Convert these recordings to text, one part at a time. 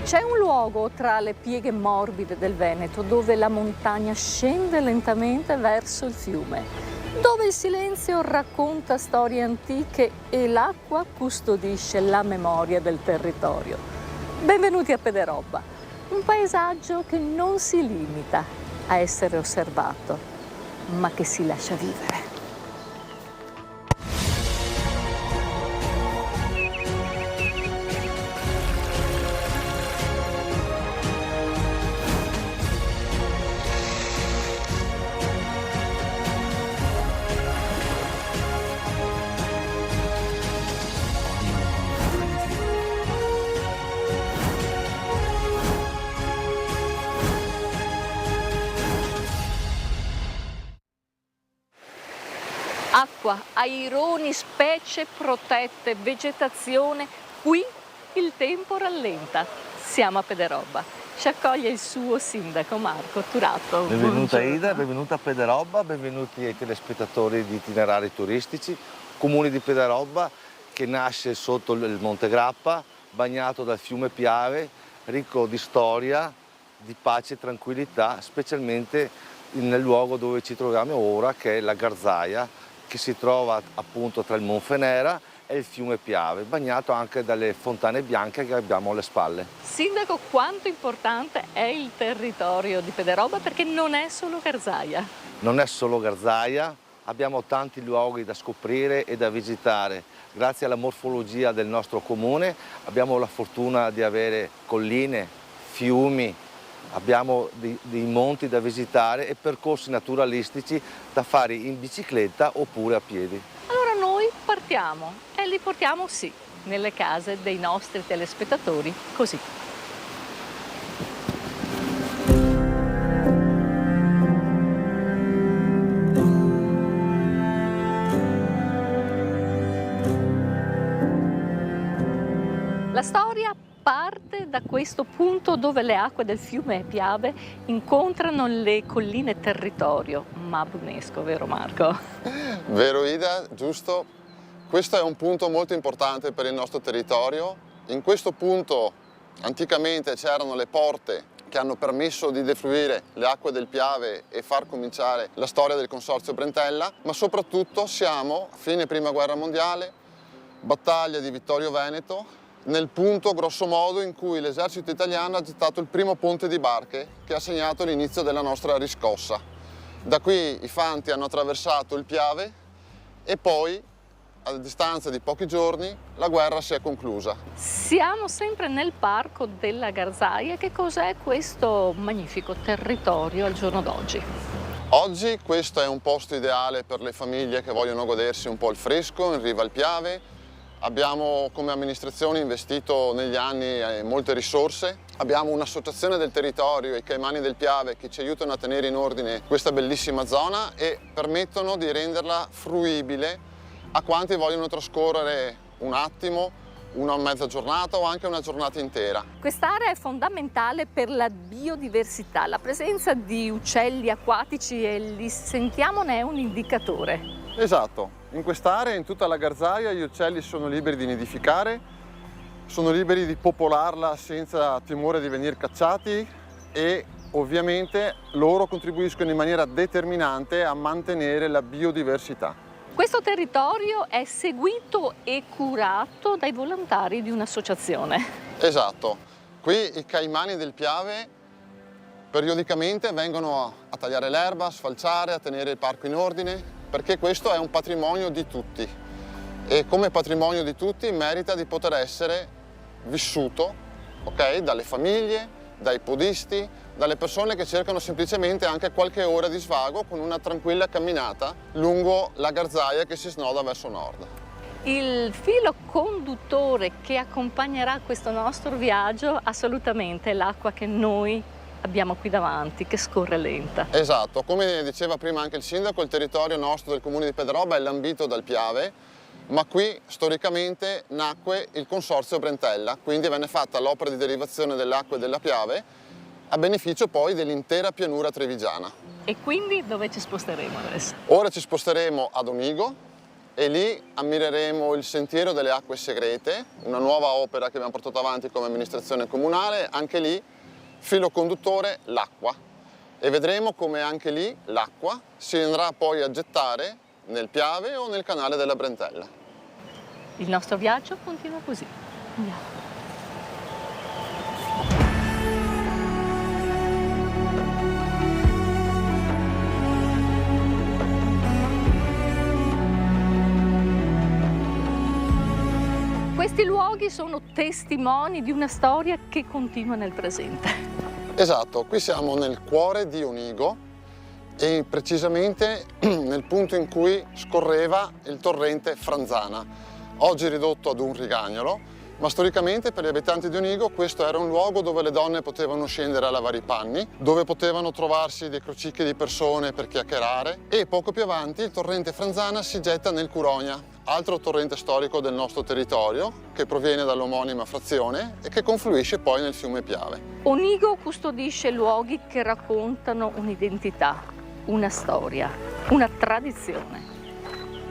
C'è un luogo tra le pieghe morbide del Veneto dove la montagna scende lentamente verso il fiume, dove il silenzio racconta storie antiche e l'acqua custodisce la memoria del territorio. Benvenuti a Pederobba, un paesaggio che non si limita a essere osservato, ma che si lascia vivere. Acqua, aironi, specie protette, vegetazione. Qui il tempo rallenta. Siamo a Pederobba. Ci accoglie il suo sindaco Marco Turato. Benvenuta Buongiorno. Ida, benvenuta a Pederobba, benvenuti ai telespettatori di Itinerari Turistici. Comune di Pederobba che nasce sotto il Monte Grappa, bagnato dal fiume Piave, ricco di storia, di pace e tranquillità, specialmente nel luogo dove ci troviamo ora, che è la Garzaia, che si trova appunto tra il Monfenera e il fiume Piave, bagnato anche dalle fontane bianche che abbiamo alle spalle. Sindaco, quanto importante è il territorio di Pederobba, perché non è solo Garzaia. Non è solo Garzaia, abbiamo tanti luoghi da scoprire e da visitare. Grazie alla morfologia del nostro comune abbiamo la fortuna di avere colline, fiumi, abbiamo dei monti da visitare e percorsi naturalistici da fare in bicicletta oppure a piedi. Allora noi partiamo e li portiamo, sì, nelle case dei nostri telespettatori, così. La storia parte da questo punto dove le acque del fiume Piave incontrano le colline territorio mabunesco, vero Marco? Vero Ida, giusto. Questo è un punto molto importante per il nostro territorio. In questo punto anticamente c'erano le porte che hanno permesso di defluire le acque del Piave e far cominciare la storia del Consorzio Brentella, ma soprattutto siamo a fine Prima Guerra Mondiale, battaglia di Vittorio Veneto, nel punto grosso modo in cui l'esercito italiano ha gettato il primo ponte di barche che ha segnato l'inizio della nostra riscossa. Da qui i fanti hanno attraversato il Piave e poi, a distanza di pochi giorni, la guerra si è conclusa. Siamo sempre nel parco della Garzaia. Che cos'è questo magnifico territorio al giorno d'oggi? Oggi questo è un posto ideale per le famiglie che vogliono godersi un po' il fresco in riva al Piave. Abbiamo come amministrazione investito negli anni molte risorse, abbiamo un'associazione del territorio, i Caimani del Piave, che ci aiutano a tenere in ordine questa bellissima zona e permettono di renderla fruibile a quanti vogliono trascorrere un attimo, una mezza giornata o anche una giornata intera. Quest'area è fondamentale per la biodiversità, la presenza di uccelli acquatici e li sentiamo ne è un indicatore. Esatto, in quest'area, in tutta la Garzaia, gli uccelli sono liberi di nidificare, sono liberi di popolarla senza timore di venire cacciati e ovviamente loro contribuiscono in maniera determinante a mantenere la biodiversità. Questo territorio è seguito e curato dai volontari di un'associazione. Esatto, qui i Caimani del Piave periodicamente vengono a tagliare l'erba, a sfalciare, a tenere il parco in ordine, perché questo è un patrimonio di tutti e come patrimonio di tutti merita di poter essere vissuto, ok? Dalle famiglie, dai podisti, dalle persone che cercano semplicemente anche qualche ora di svago con una tranquilla camminata lungo la Garzaia che si snoda verso nord. Il filo conduttore che accompagnerà questo nostro viaggio assolutamente è l'acqua che noi abbiamo qui davanti, che scorre lenta. Esatto, come diceva prima anche il sindaco, il territorio nostro del comune di Pederobba è lambito dal Piave, ma qui storicamente nacque il Consorzio Brentella, quindi venne fatta l'opera di derivazione delle acque della Piave a beneficio poi dell'intera pianura trevigiana. E quindi dove ci sposteremo adesso? Ora ci sposteremo ad Onigo e lì ammireremo il Sentiero delle Acque Segrete, una nuova opera che abbiamo portato avanti come amministrazione comunale. Anche lì filo conduttore l'acqua, e vedremo come anche lì l'acqua si andrà poi a gettare nel Piave o nel canale della Brentella. Il nostro viaggio continua così. Andiamo. Questi luoghi sono testimoni di una storia che continua nel presente. Esatto, qui siamo nel cuore di Onigo e precisamente nel punto in cui scorreva il torrente Franzana, oggi ridotto ad un rigagnolo, ma storicamente per gli abitanti di Onigo questo era un luogo dove le donne potevano scendere a lavare i panni, dove potevano trovarsi dei crocicchi di persone per chiacchierare, e poco più avanti il torrente Franzana si getta nel Curogna, altro torrente storico del nostro territorio che proviene dall'omonima frazione e che confluisce poi nel fiume Piave. Onigo custodisce luoghi che raccontano un'identità, una storia, una tradizione.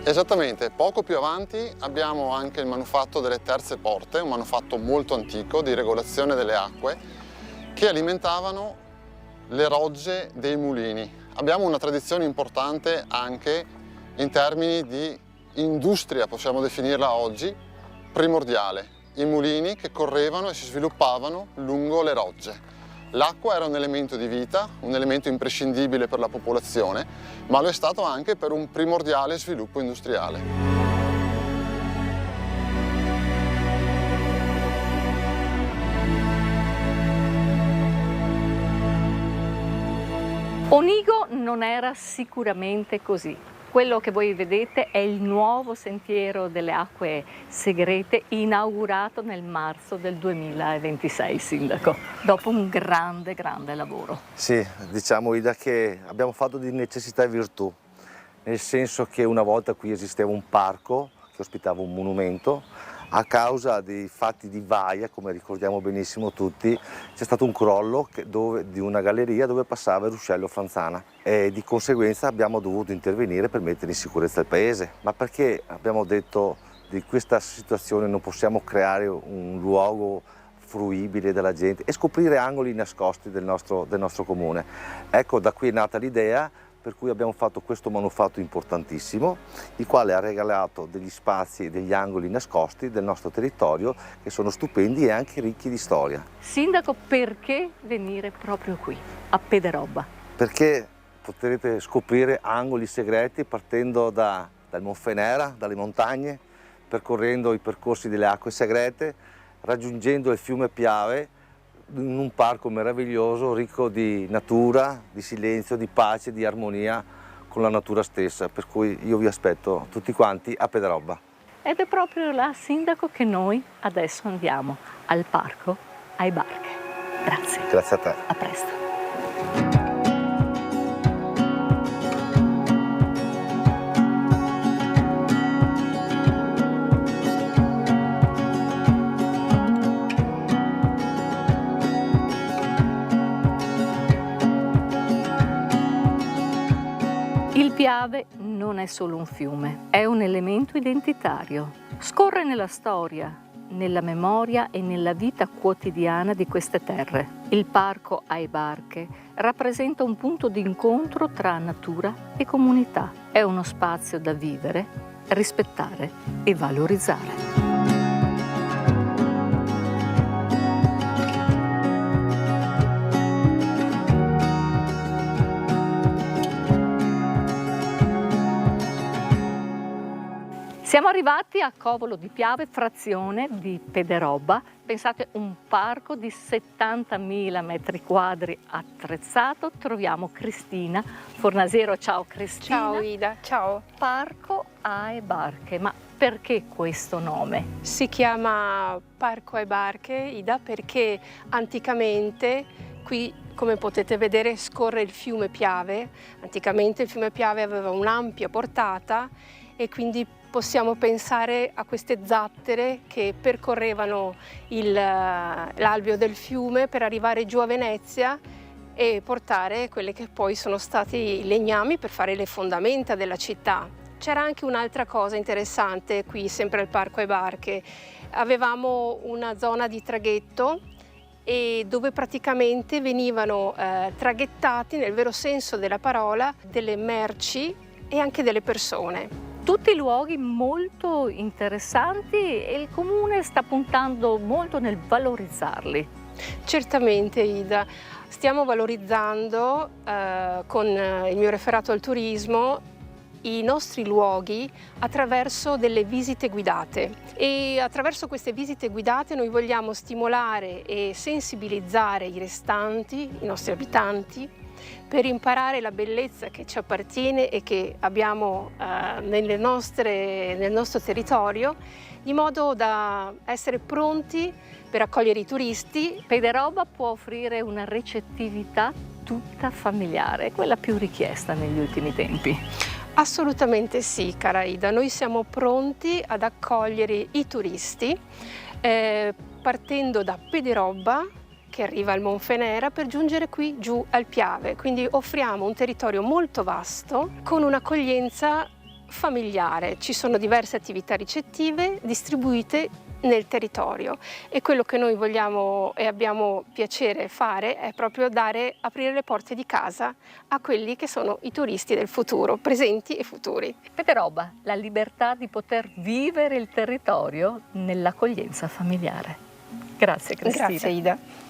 Esattamente, poco più avanti abbiamo anche il manufatto delle terze porte, un manufatto molto antico di regolazione delle acque che alimentavano le rogge dei mulini. Abbiamo una tradizione importante anche in termini di industria, possiamo definirla oggi, primordiale. I mulini che correvano e si sviluppavano lungo le rogge. L'acqua era un elemento di vita, un elemento imprescindibile per la popolazione, ma lo è stato anche per un primordiale sviluppo industriale. Onigo non era sicuramente così. Quello che voi vedete è il nuovo Sentiero delle Acque Segrete inaugurato nel marzo del 2026, Sindaco, dopo un grande lavoro. Sì, diciamo Ida che abbiamo fatto di necessità e virtù, nel senso che una volta qui esisteva un parco che ospitava un monumento. A causa dei fatti di Vaia, come ricordiamo benissimo tutti, c'è stato un crollo di una galleria dove passava il ruscello Franzana e di conseguenza abbiamo dovuto intervenire per mettere in sicurezza il paese. Ma perché abbiamo detto di questa situazione non possiamo creare un luogo fruibile dalla gente e scoprire angoli nascosti del nostro comune? Ecco, da qui è nata l'idea per cui abbiamo fatto questo manufatto importantissimo, il quale ha regalato degli spazi e degli angoli nascosti del nostro territorio che sono stupendi e anche ricchi di storia. Sindaco, perché venire proprio qui, a Pederobba? Perché potrete scoprire angoli segreti partendo dal Monfenera, dalle montagne, percorrendo i percorsi delle acque segrete, raggiungendo il fiume Piave, in un parco meraviglioso, ricco di natura, di silenzio, di pace, di armonia con la natura stessa, per cui io vi aspetto tutti quanti a Pederobba. Ed è proprio là, Sindaco, che noi adesso andiamo, al parco Ai Barche. Grazie. Grazie a te. A presto. Il Piave non è solo un fiume, è un elemento identitario. Scorre nella storia, nella memoria e nella vita quotidiana di queste terre. Il parco Ai Barche rappresenta un punto di incontro tra natura e comunità. È uno spazio da vivere, rispettare e valorizzare. Siamo arrivati a Covolo di Piave, frazione di Pederobba. Pensate, un parco di 70.000 metri quadri attrezzato. Troviamo Cristina Fornasiero. Ciao Cristina. Ciao Ida, ciao. Parco Ai Barche, ma perché questo nome? Si chiama Parco Ai Barche, Ida, perché anticamente qui, come potete vedere, scorre il fiume Piave. Anticamente il fiume Piave aveva un'ampia portata e quindi possiamo pensare a queste zattere che percorrevano l'alveo del fiume per arrivare giù a Venezia e portare quelle che poi sono stati i legnami per fare le fondamenta della città. C'era anche un'altra cosa interessante qui, sempre al Parco ai Barche. Avevamo una zona di traghetto e dove praticamente venivano traghettati, nel vero senso della parola, delle merci e anche delle persone. Tutti luoghi molto interessanti e il Comune sta puntando molto nel valorizzarli. Certamente Ida, stiamo valorizzando con il mio referato al turismo i nostri luoghi attraverso delle visite guidate e attraverso queste visite guidate noi vogliamo stimolare e sensibilizzare i restanti, i nostri abitanti, per imparare la bellezza che ci appartiene e che abbiamo nel nostro territorio, di modo da essere pronti per accogliere i turisti. Pederobba può offrire una ricettività tutta familiare, quella più richiesta negli ultimi tempi. Assolutamente sì, cara Ida, noi siamo pronti ad accogliere i turisti partendo da Pederobba, che arriva al Monfenera, per giungere qui giù al Piave. Quindi offriamo un territorio molto vasto con un'accoglienza familiare. Ci sono diverse attività ricettive distribuite nel territorio e quello che noi vogliamo e abbiamo piacere fare è proprio aprire le porte di casa a quelli che sono i turisti del futuro, presenti e futuri. Pederobba, la libertà di poter vivere il territorio nell'accoglienza familiare. Grazie Cristina. Grazie Ida.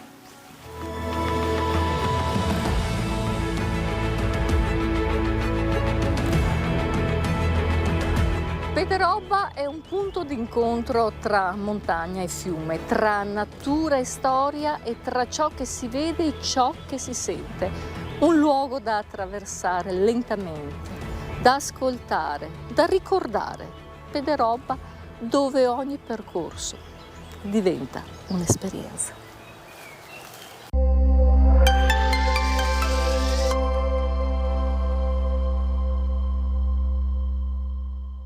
Pederobba è un punto d'incontro tra montagna e fiume, tra natura e storia e tra ciò che si vede e ciò che si sente. Un luogo da attraversare lentamente, da ascoltare, da ricordare. Pederobba dove ogni percorso diventa un'esperienza.